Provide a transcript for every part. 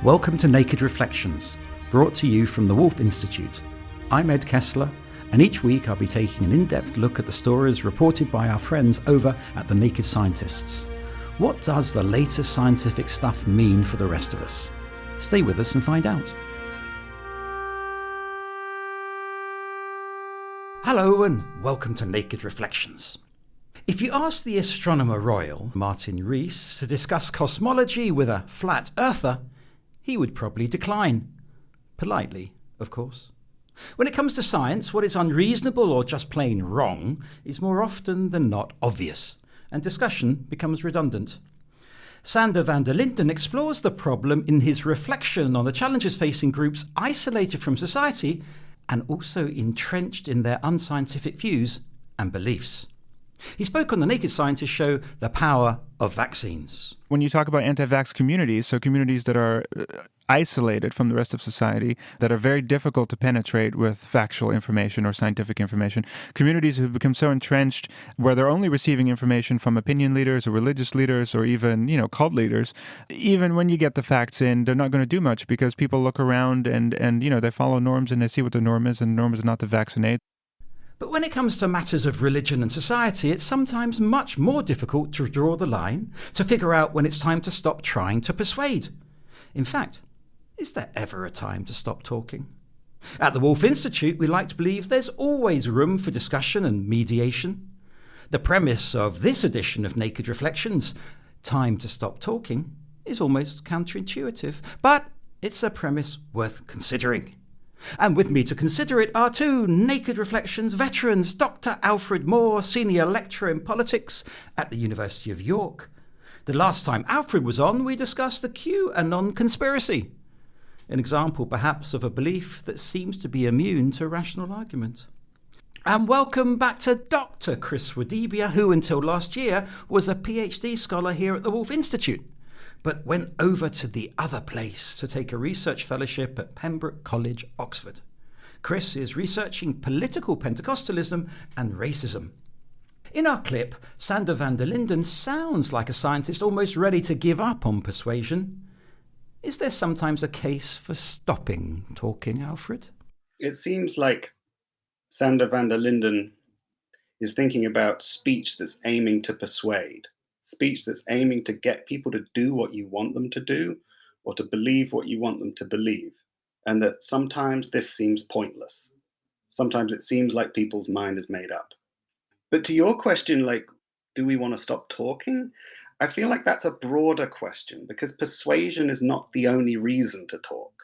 Welcome to Naked Reflections, brought to you from the Wolf Institute. I'm Ed Kessler, and each week I'll be taking an in-depth look at the stories reported by our friends over at the Naked Scientists. What does the latest scientific stuff mean for the rest of us? Stay with us and find out. Hello and welcome to Naked Reflections. If you ask the Astronomer Royal, Martin Rees, to discuss cosmology with a flat earther, he would probably decline. Politely, of course. When it comes to science, what is unreasonable or just plain wrong is more often than not obvious, and discussion becomes redundant. Sander van der Linden explores the problem in his reflection on the challenges facing groups isolated from society and also entrenched in their unscientific views and beliefs. He spoke on the Naked Scientist show, The Power of Vaccines. When you talk about anti-vax communities, so communities that are isolated from the rest of society, that are very difficult to penetrate with factual information or scientific information, communities who become so entrenched where they're only receiving information from opinion leaders or religious leaders or even, cult leaders, even when you get the facts in, they're not going to do much because people look around and they follow norms and they see what the norm is, and the norm is not to vaccinate. But when it comes to matters of religion and society, it's sometimes much more difficult to draw the line, to figure out when it's time to stop trying to persuade. In fact, is there ever a time to stop talking? At the Wolf Institute, we like to believe there's always room for discussion and mediation. The premise of this edition of Naked Reflections, Time to Stop Talking, is almost counterintuitive, but it's a premise worth considering. And with me to consider it are two Naked Reflections veterans, Dr. Alfred Moore, Senior Lecturer in Politics at the University of York. The last time Alfred was on, we discussed the QAnon conspiracy, an example perhaps of a belief that seems to be immune to rational argument. And welcome back to Dr. Chris Wadibia, who until last year was a PhD scholar here at the Wolf Institute, but went over to the other place to take a research fellowship at Pembroke College, Oxford. Chris is researching political Pentecostalism and racism. In our clip, Sander van der Linden sounds like a scientist almost ready to give up on persuasion. Is there sometimes a case for stopping talking, Alfred? It seems like Sander van der Linden is thinking about speech that's aiming to persuade. Speech that's aiming to get people to do what you want them to do or to believe what you want them to believe. And that sometimes this seems pointless. Sometimes it seems like people's mind is made up. But to your question, do we want to stop talking? I feel like that's a broader question because persuasion is not the only reason to talk.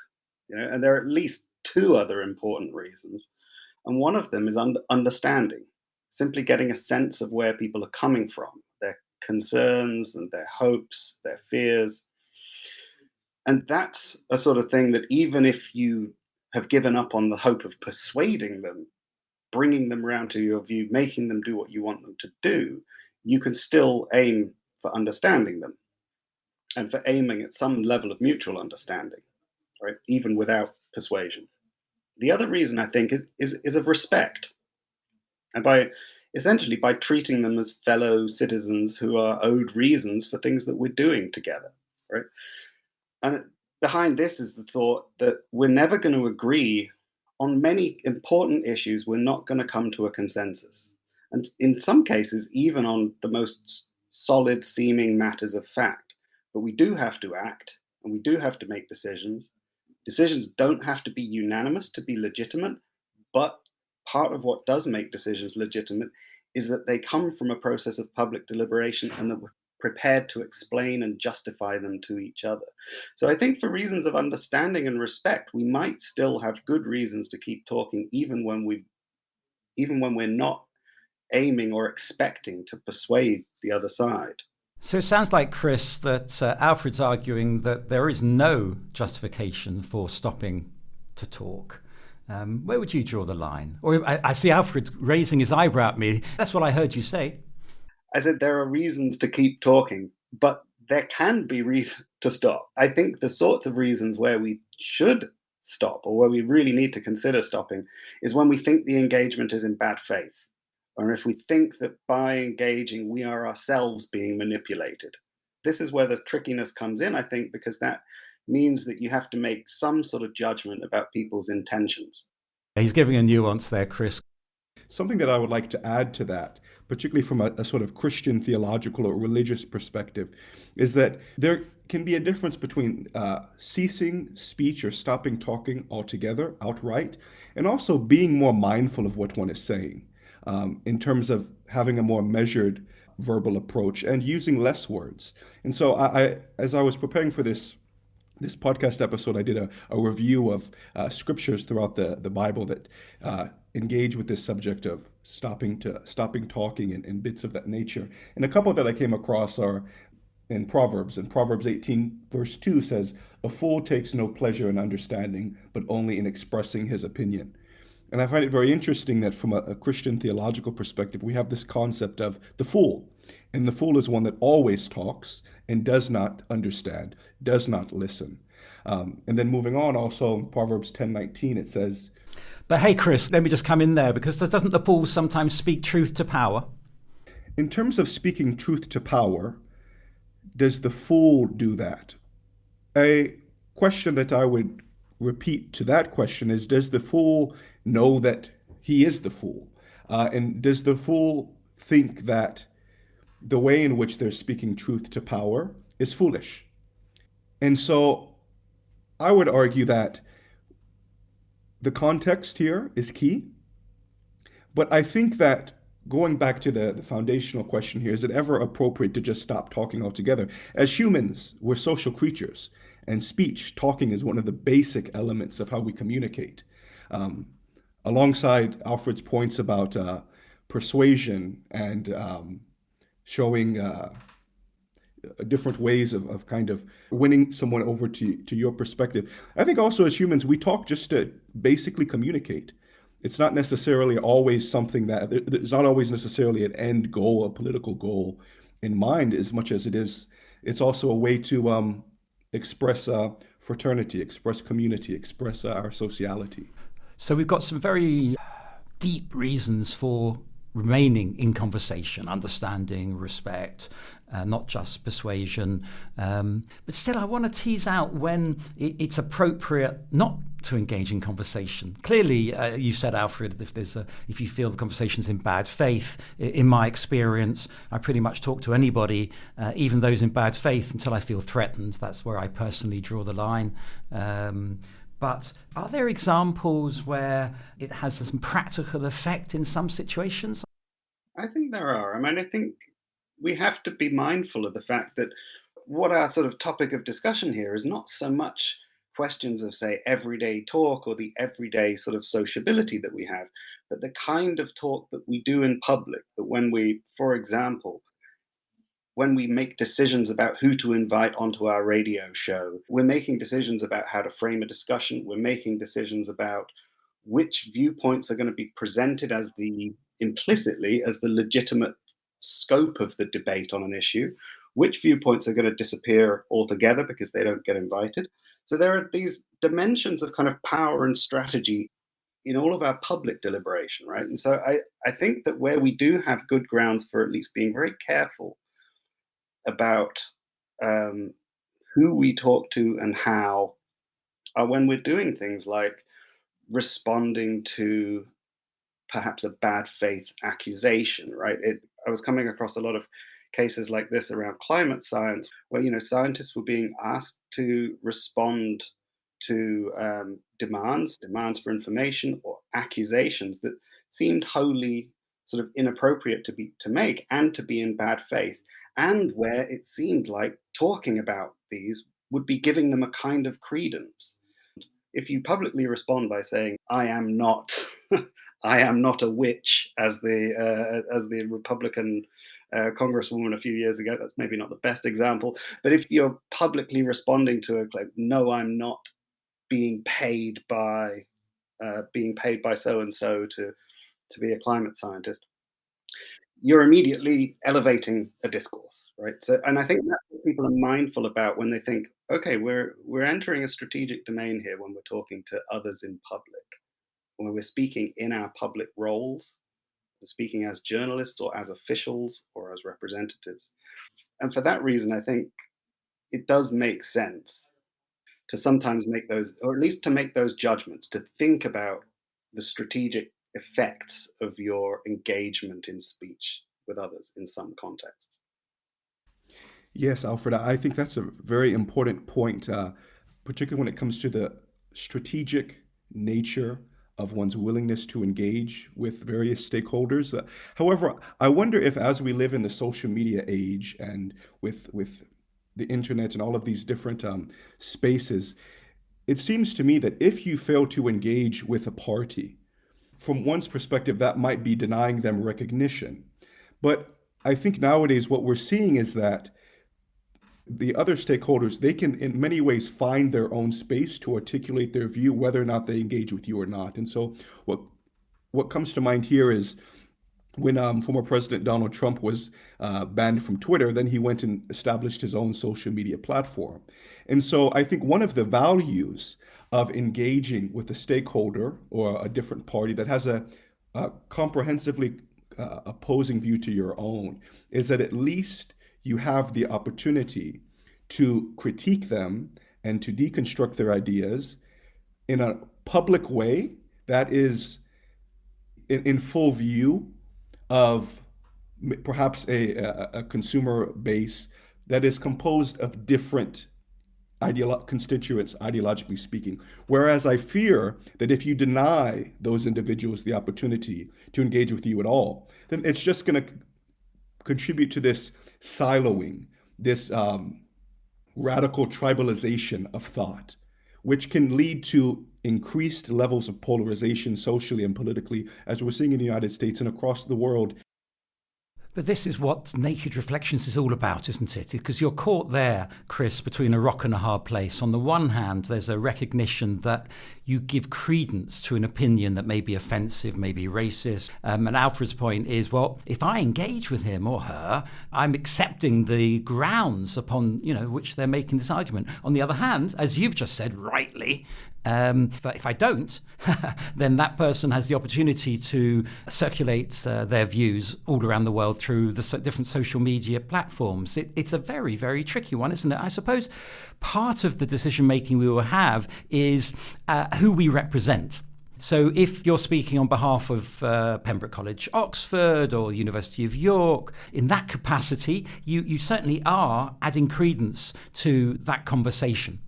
And there are at least two other important reasons. And one of them is understanding, simply getting a sense of where people are coming from, their concerns and their hopes, their fears. And that's a sort of thing that even if you have given up on the hope of persuading them, bringing them around to your view, making them do what you want them to do, you can still aim for understanding them and for aiming at some level of mutual understanding, right? Even without persuasion. The other reason, I think, is of respect. And essentially by treating them as fellow citizens who are owed reasons for things that we're doing together, right? And behind this is the thought that we're never going to agree on many important issues. We're not going to come to a consensus. And in some cases, even on the most solid seeming matters of fact. But we do have to act and we do have to make decisions. Decisions don't have to be unanimous to be legitimate, but part of what does make decisions legitimate is that they come from a process of public deliberation and that we're prepared to explain and justify them to each other. So I think for reasons of understanding and respect, we might still have good reasons to keep talking even when we're not aiming or expecting to persuade the other side. So it sounds like, Chris, that Alfred's arguing that there is no justification for stopping to talk. Where would you draw the line? Or I see Alfred raising his eyebrow at me. That's what I heard you say. I said there are reasons to keep talking, but there can be reason to stop. I think the sorts of reasons where we should stop or where we really need to consider stopping is when we think the engagement is in bad faith, or if we think that by engaging we are ourselves being manipulated. This is where the trickiness comes in, I think, because that means that you have to make some sort of judgment about people's intentions. He's giving a nuance there, Chris. Something that I would like to add to that, particularly from a sort of Christian theological or religious perspective, is that there can be a difference between ceasing speech or stopping talking altogether, outright, and also being more mindful of what one is saying, in terms of having a more measured verbal approach and using less words. And so as I was preparing for this podcast episode, I did a review of scriptures throughout the Bible that engage with this subject of stopping talking and bits of that nature. And a couple that I came across are in Proverbs. And Proverbs 18, verse 2 says, "A fool takes no pleasure in understanding, but only in expressing his opinion." And I find it very interesting that from a Christian theological perspective, we have this concept of the fool. And the fool is one that always talks and does not understand, does not listen. And then moving on, also in Proverbs 10:19, it says, But hey, Chris, let me just come in there, because doesn't the fool sometimes speak truth to power? in terms of speaking truth to power, does the fool do that? A question that I would repeat to that question is, does the fool know that he is the fool? And does the fool think that the way in which they're speaking truth to power is foolish? And so I would argue that the context here is key. But I think that going back to the foundational question here, is it ever appropriate to just stop talking altogether? As humans, we're social creatures, and speech, talking, is one of the basic elements of how we communicate. Alongside Alfred's points about persuasion and showing different ways of kind of winning someone over to your perspective, I think also as humans, we talk just to basically communicate. It's not necessarily always something there's not always necessarily an end goal, a political goal in mind, as much as it's also a way to express fraternity, express community, express our sociality. So we've got some very deep reasons for remaining in conversation, understanding, respect, not just persuasion. But still, I want to tease out when it's appropriate not to engage in conversation. Clearly, you said, Alfred, if you feel the conversation's in bad faith, in my experience, I pretty much talk to anybody, even those in bad faith, until I feel threatened. That's where I personally draw the line. But are there examples where it has some practical effect in some situations? I think there are. I mean, I think we have to be mindful of the fact that what our sort of topic of discussion here is not so much questions of, say, everyday talk or the everyday sort of sociability that we have, but the kind of talk that we do in public, that when we, for example, when we make decisions about who to invite onto our radio show, we're making decisions about how to frame a discussion. We're making decisions about which viewpoints are going to be presented as implicitly as the legitimate scope of the debate on an issue, which viewpoints are going to disappear altogether because they don't get invited. So there are these dimensions of kind of power and strategy in all of our public deliberation, right? And so I think that where we do have good grounds for at least being very careful about who we talk to and how are when we're doing things like responding to perhaps a bad faith accusation, right? I was coming across a lot of cases like this around climate science, where scientists were being asked to respond to demands for information or accusations that seemed wholly sort of inappropriate to make and to be in bad faith, and where it seemed like talking about these would be giving them a kind of credence. If you publicly respond by saying, "I am not," "I am not a witch," as the Republican congresswoman a few years ago, that's maybe not the best example, but if you're publicly responding to a claim, "No, I'm not being paid by so and so to be a climate scientist," you're immediately elevating a discourse, right? So, and I think that's what people are mindful about when they think, okay, we're entering a strategic domain here when we're talking to others in public, when we're speaking in our public roles, speaking as journalists or as officials or as representatives. And for that reason, I think it does make sense to sometimes make those, or at least to make those judgments, to think about the strategic effects of your engagement in speech with others in some context. Yes, Alfred, I think that's a very important point, particularly when it comes to the strategic nature of one's willingness to engage with various stakeholders. However, I wonder if, as we live in the social media age and with the internet and all of these different spaces, it seems to me that if you fail to engage with a party, from one's perspective, that might be denying them recognition. But I think nowadays what we're seeing is that the other stakeholders, they can in many ways find their own space to articulate their view, whether or not they engage with you or not. And so what comes to mind here is when former President Donald Trump was banned from Twitter, then he went and established his own social media platform. And so I think one of the values of engaging with a stakeholder or a different party that has a comprehensively opposing view to your own is that at least you have the opportunity to critique them and to deconstruct their ideas in a public way that is in full view of perhaps a consumer base that is composed of different constituents, ideologically speaking. Whereas I fear that if you deny those individuals the opportunity to engage with you at all, then it's just going to contribute to this siloing, this radical tribalization of thought, which can lead to increased levels of polarization socially and politically, as we're seeing in the United States and across the world. But this is what Naked Reflections is all about, isn't it? Because you're caught there, Chris, between a rock and a hard place. On the one hand, there's a recognition that you give credence to an opinion that may be offensive, may be racist. And Alfred's point is, well, if I engage with him or her, I'm accepting the grounds upon which they're making this argument. On the other hand, as you've just said rightly, but if I don't, then that person has the opportunity to circulate their views all around the world through the different social media platforms. It's a very, very tricky one, isn't it? I suppose part of the decision making we will have is who we represent. So if you're speaking on behalf of Pembroke College, Oxford, or University of York, in that capacity, you certainly are adding credence to that conversation.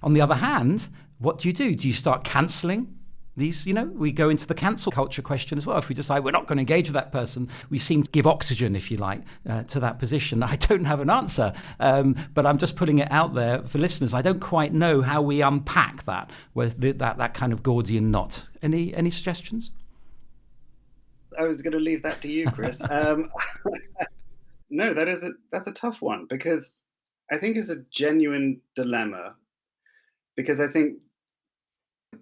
On the other hand, what do? Do you start cancelling these? We go into the cancel culture question as well. If we decide we're not going to engage with that person, we seem to give oxygen, if you like, to that position. I don't have an answer, but I'm just putting it out there for listeners. I don't quite know how we unpack that with that kind of Gordian knot. Any suggestions? I was going to leave that to you, Chris. No, that's a tough one, because I think it's a genuine dilemma, because I think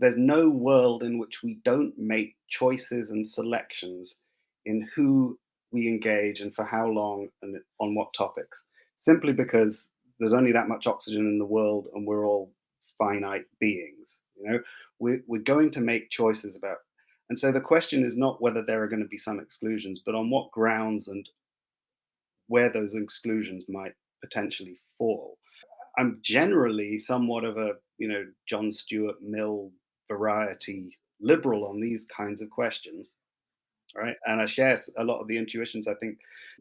there's no world in which we don't make choices and selections in who we engage and for how long and on what topics, simply because there's only that much oxygen in the world and we're all finite beings. We're going to make choices about, and so the question is not whether there are going to be some exclusions, but on what grounds and where those exclusions might potentially fall. I'm generally somewhat of a John Stuart Mill variety liberal on these kinds of questions, right? And I share a lot of the intuitions I think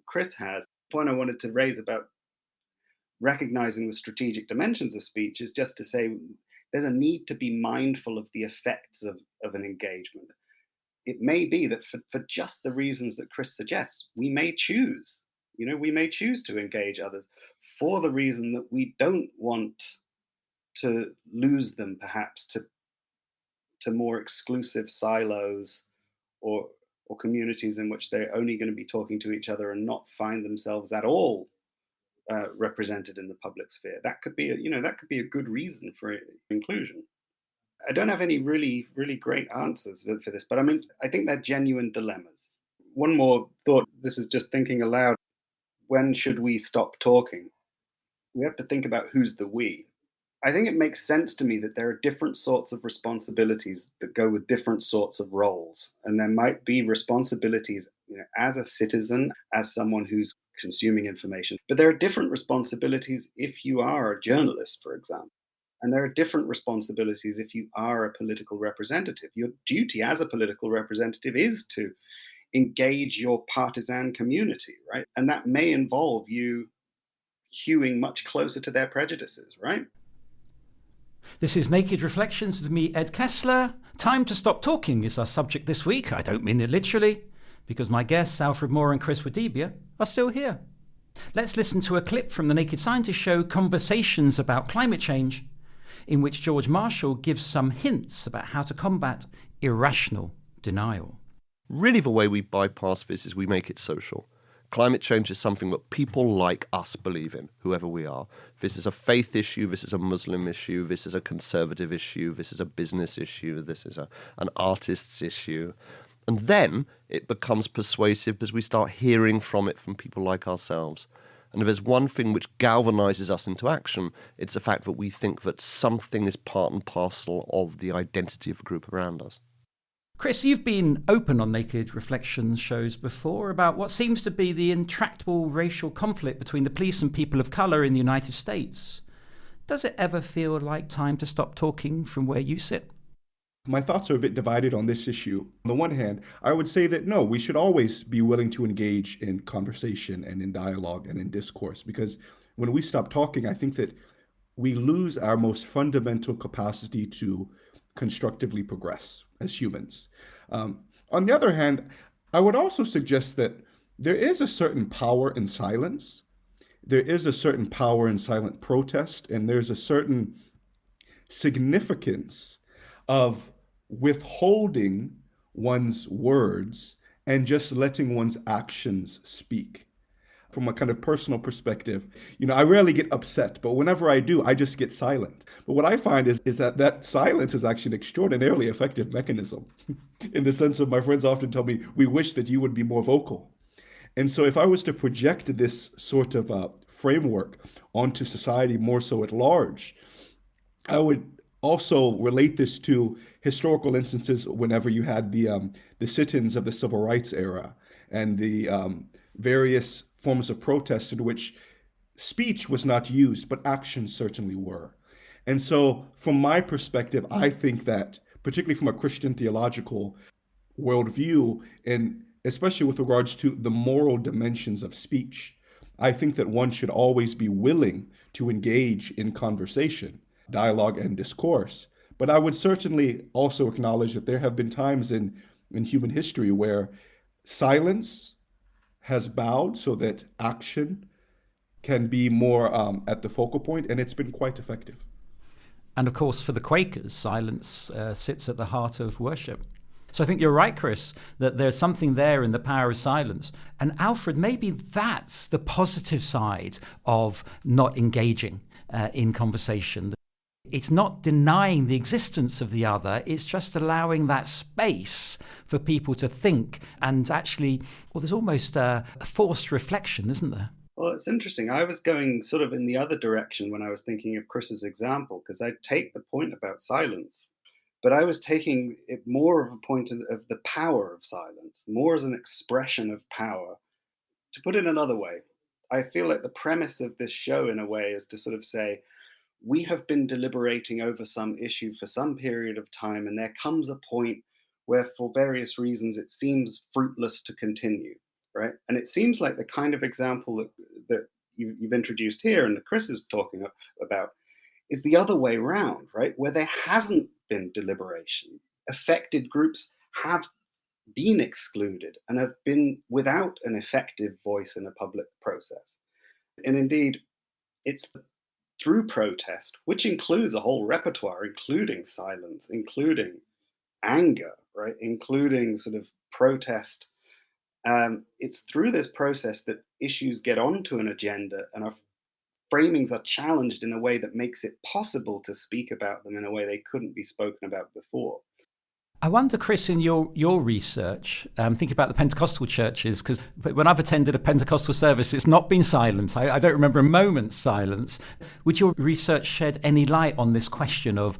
Chris has. The point I wanted to raise about recognizing the strategic dimensions of speech is just to say there's a need to be mindful of the effects of an engagement. It may be that for just the reasons that Chris suggests, we may choose to engage others for the reason that we don't want to lose them, perhaps to more exclusive silos or communities in which they're only going to be talking to each other and not find themselves at all represented in the public sphere. That could be a good reason for inclusion. I don't have any really, really great answers for this, but I think they're genuine dilemmas. One more thought. This is just thinking aloud. When should we stop talking? We have to think about who's the we. I think it makes sense to me that there are different sorts of responsibilities that go with different sorts of roles. And there might be responsibilities, as a citizen, as someone who's consuming information. But there are different responsibilities if you are a journalist, for example. And there are different responsibilities if you are a political representative. Your duty as a political representative is to engage your partisan community, right? And that may involve you hewing much closer to their prejudices, right? This is Naked Reflections with me, Ed Kessler. Time to stop talking is our subject this week. I don't mean it literally, because my guests, Alfred Moore and Chris Wadibia, are still here. Let's listen to a clip from the Naked Scientist show, Conversations About Climate Change, in which George Marshall gives some hints about how to combat irrational denial. Really, the way we bypass this is we make it social. Climate change is something that people like us believe in, whoever we are. This is a faith issue, this is a Muslim issue, this is a conservative issue, this is a business issue, this is an artist's issue. And then it becomes persuasive as we start hearing from it from people like ourselves. And if there's one thing which galvanizes us into action, it's the fact that we think that something is part and parcel of the identity of the group around us. Chris, you've been open on Naked Reflections shows before about what seems to be the intractable racial conflict between the police and people of colour in the United States. Does it ever feel like time to stop talking from where you sit? My thoughts are a bit divided on this issue. On the one hand, I would say that no, we should always be willing to engage in conversation and in dialogue and in discourse, because when we stop talking, I think that we lose our most fundamental capacity to constructively progress as humans. On the other hand, I would also suggest that there is a certain power in silence. There is a certain power in silent protest, and there's a certain significance of withholding one's words and just letting one's actions speak. From a kind of personal perspective, I rarely get upset, but whenever I do, I just get silent. But what I find is that silence is actually an extraordinarily effective mechanism in the sense of my friends often tell me, we wish that you would be more vocal. And so if I was to project this sort of framework onto society more so at large, I would also relate this to historical instances whenever you had the sit-ins of the civil rights era and the various forms of protest in which speech was not used, but actions certainly were. And so from my perspective, I think that, particularly from a Christian theological worldview, and especially with regards to the moral dimensions of speech, I think that one should always be willing to engage in conversation, dialogue, and discourse. But I would certainly also acknowledge that there have been times in human history where silence has bowed so that action can be more at the focal point, and it's been quite effective. And of course, for the Quakers, silence sits at the heart of worship. So I think you're right, Chris, that there's something there in the power of silence. And Alfred, maybe that's the positive side of not engaging in conversation. It's not denying the existence of the other, it's just allowing that space for people to think and actually, there's almost a forced reflection, isn't there? Well, it's interesting. I was going sort of in the other direction when I was thinking of Chris's example, because I take the point about silence, but I was taking it more of a point of the power of silence, more as an expression of power. To put it another way, I feel like the premise of this show in a way is to sort of say, we have been deliberating over some issue for some period of time, and there comes a point where, for various reasons, it seems fruitless to continue, right? And it seems like the kind of example that you've introduced here and that Chris is talking about is the other way around, right? Where there hasn't been deliberation. Affected groups have been excluded and have been without an effective voice in a public process. And indeed, it's through protest, which includes a whole repertoire, including silence, including anger, right, including sort of protest. It's through this process that issues get onto an agenda and our framings are challenged in a way that makes it possible to speak about them in a way they couldn't be spoken about before. I wonder, Chris, in your research, thinking about the Pentecostal churches, because when I've attended a Pentecostal service, it's not been silent. I don't remember a moment's silence. Would your research shed any light on this question of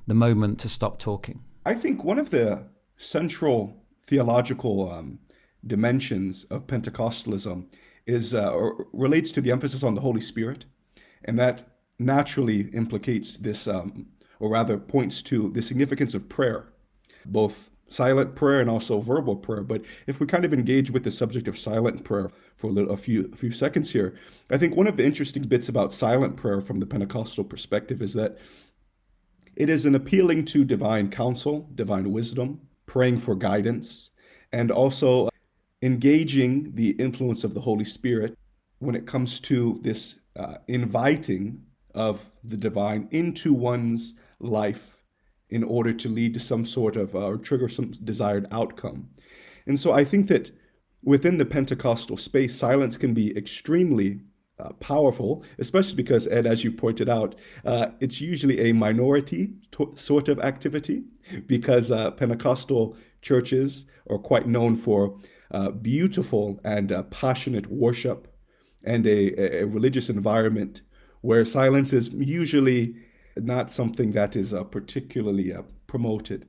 the moment to stop talking? I think one of the central theological dimensions of Pentecostalism is relates to the emphasis on the Holy Spirit, and that naturally implicates this, or rather points to the significance of prayer, both silent prayer and also verbal prayer. But if we kind of engage with the subject of silent prayer for a few seconds here, I think one of the interesting bits about silent prayer from the Pentecostal perspective is that it is an appealing to divine counsel, divine wisdom, praying for guidance, and also engaging the influence of the Holy Spirit when it comes to this inviting of the divine into one's life in order to lead to some sort of, or trigger some desired outcome. And so I think that within the Pentecostal space, silence can be extremely powerful, especially because, Ed, as you pointed out, it's usually a minority sort of activity, because Pentecostal churches are quite known for beautiful and passionate worship and a religious environment where silence is usually not something that is particularly promoted.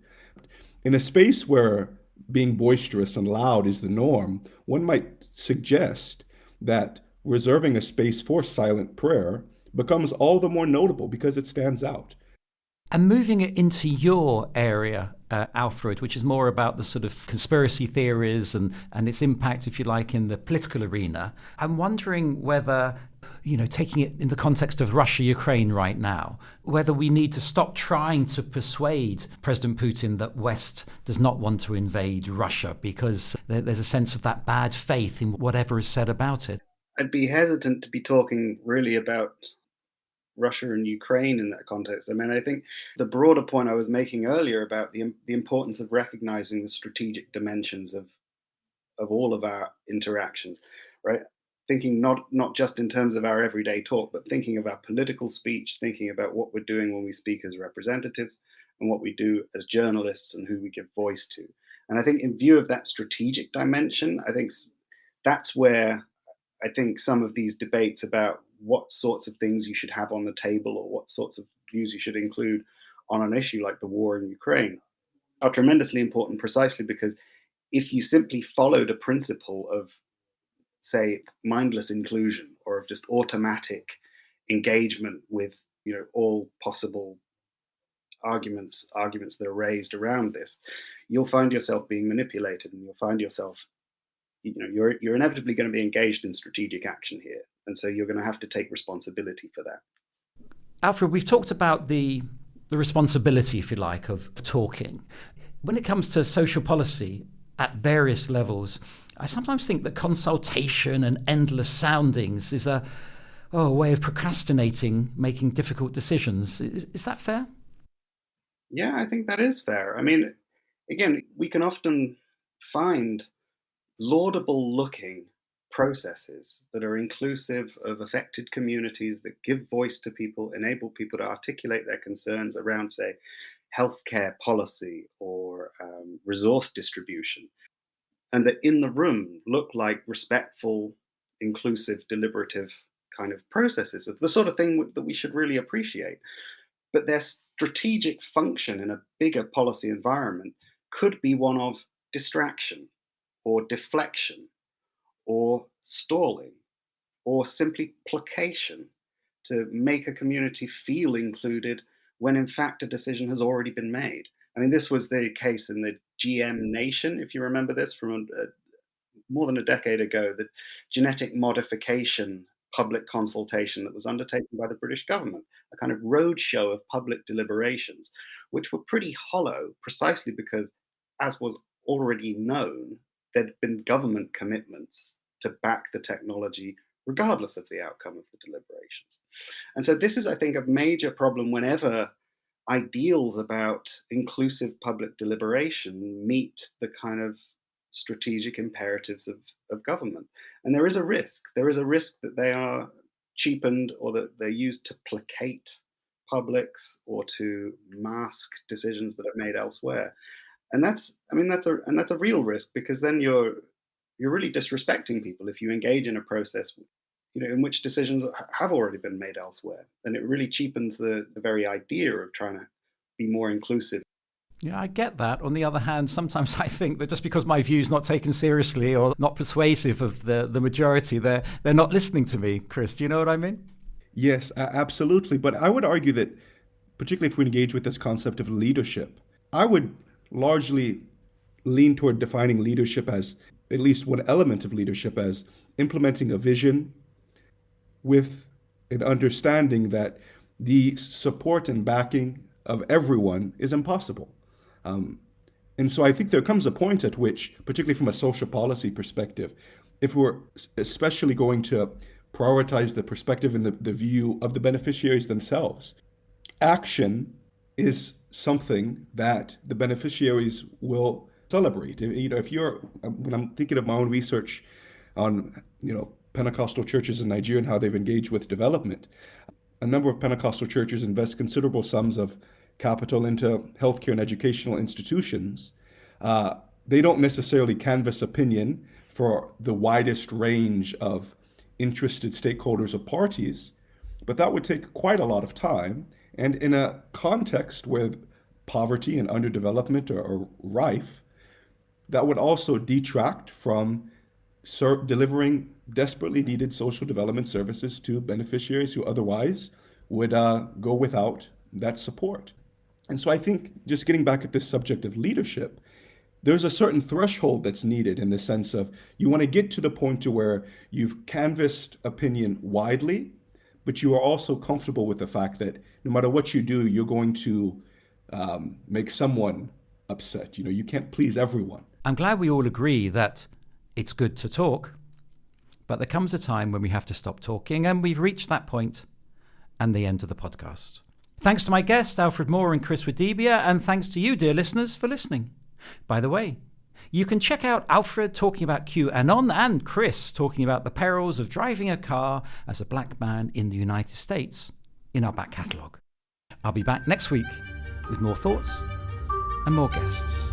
In a space where being boisterous and loud is the norm, one might suggest that reserving a space for silent prayer becomes all the more notable because it stands out. And moving it into your area, Alfred, which is more about the sort of conspiracy theories and its impact, if you like, in the political arena, I'm wondering whether, taking it in the context of Russia-Ukraine right now, whether we need to stop trying to persuade President Putin that West does not want to invade Russia, because there's a sense of that bad faith in whatever is said about it. I'd be hesitant to be talking really about Russia and Ukraine in that context. I mean, I think the broader point I was making earlier about the importance of recognizing the strategic dimensions of all of our interactions, right? Thinking not just in terms of our everyday talk, but thinking of our political speech, thinking about what we're doing when we speak as representatives and what we do as journalists and who we give voice to. And I think in view of that strategic dimension, I think that's where I think some of these debates about what sorts of things you should have on the table or what sorts of views you should include on an issue like the war in Ukraine are tremendously important, precisely because if you simply followed a principle of, say, mindless inclusion or of just automatic engagement with all possible arguments that are raised around this, you'll find yourself being manipulated, and you'll find yourself you're inevitably going to be engaged in strategic action here. And so you're going to have to take responsibility for that. Alfred, we've talked about the responsibility, if you like, of talking. When it comes to social policy at various levels, I sometimes think that consultation and endless soundings is a way of procrastinating making difficult decisions. Is that fair? Yeah, I think that is fair. I mean, again, we can often find laudable looking processes that are inclusive of affected communities, that give voice to people, enable people to articulate their concerns around, say, healthcare policy or resource distribution, and that in the room look like respectful, inclusive, deliberative kind of processes of the sort of thing that we should really appreciate. But their strategic function in a bigger policy environment could be one of distraction or deflection or stalling or simply placation to make a community feel included when in fact a decision has already been made. I mean, this was the case in the GM Nation, if you remember this from more than a decade ago, the genetic modification public consultation that was undertaken by the British government, a kind of roadshow of public deliberations, which were pretty hollow precisely because, as was already known, there'd been government commitments to back the technology regardless of the outcome of the deliberations. And so this is, I think, a major problem whenever ideals about inclusive public deliberation meet the kind of strategic imperatives of government. And there is a risk. There is a risk that they are cheapened or that they're used to placate publics or to mask decisions that are made elsewhere. And that's a real risk, because then you're really disrespecting people if you engage in a process in which decisions have already been made elsewhere. And it really cheapens the very idea of trying to be more inclusive. Yeah, I get that. On the other hand, sometimes I think that just because my view is not taken seriously or not persuasive of the majority, they're not listening to me, Chris. Do you know what I mean? Yes, absolutely. But I would argue that, particularly if we engage with this concept of leadership, I would largely lean toward defining leadership as, at least one element of leadership, as implementing a vision with an understanding that the support and backing of everyone is impossible. And so I think there comes a point at which, particularly from a social policy perspective, if we're especially going to prioritize the perspective and the view of the beneficiaries themselves, action is something that the beneficiaries will celebrate. If you're, when I'm thinking of my own research on, Pentecostal churches in Nigeria and how they've engaged with development, a number of Pentecostal churches invest considerable sums of capital into healthcare and educational institutions. They don't necessarily canvass opinion for the widest range of interested stakeholders or parties, but that would take quite a lot of time. And in a context where poverty and underdevelopment are rife, that would also detract from delivering desperately needed social development services to beneficiaries who otherwise would go without that support. And so I think, just getting back at this subject of leadership, there's a certain threshold that's needed, in the sense of you want to get to the point to where you've canvassed opinion widely, but you are also comfortable with the fact that no matter what you do, you're going to make someone upset. You can't please everyone. I'm glad we all agree that it's good to talk, but there comes a time when we have to stop talking, and we've reached that point and the end of the podcast. Thanks to my guests, Alfred Moore and Chris Wadibia, and thanks to you, dear listeners, for listening. By the way, you can check out Alfred talking about QAnon and Chris talking about the perils of driving a car as a black man in the United States in our back catalogue. I'll be back next week with more thoughts and more guests.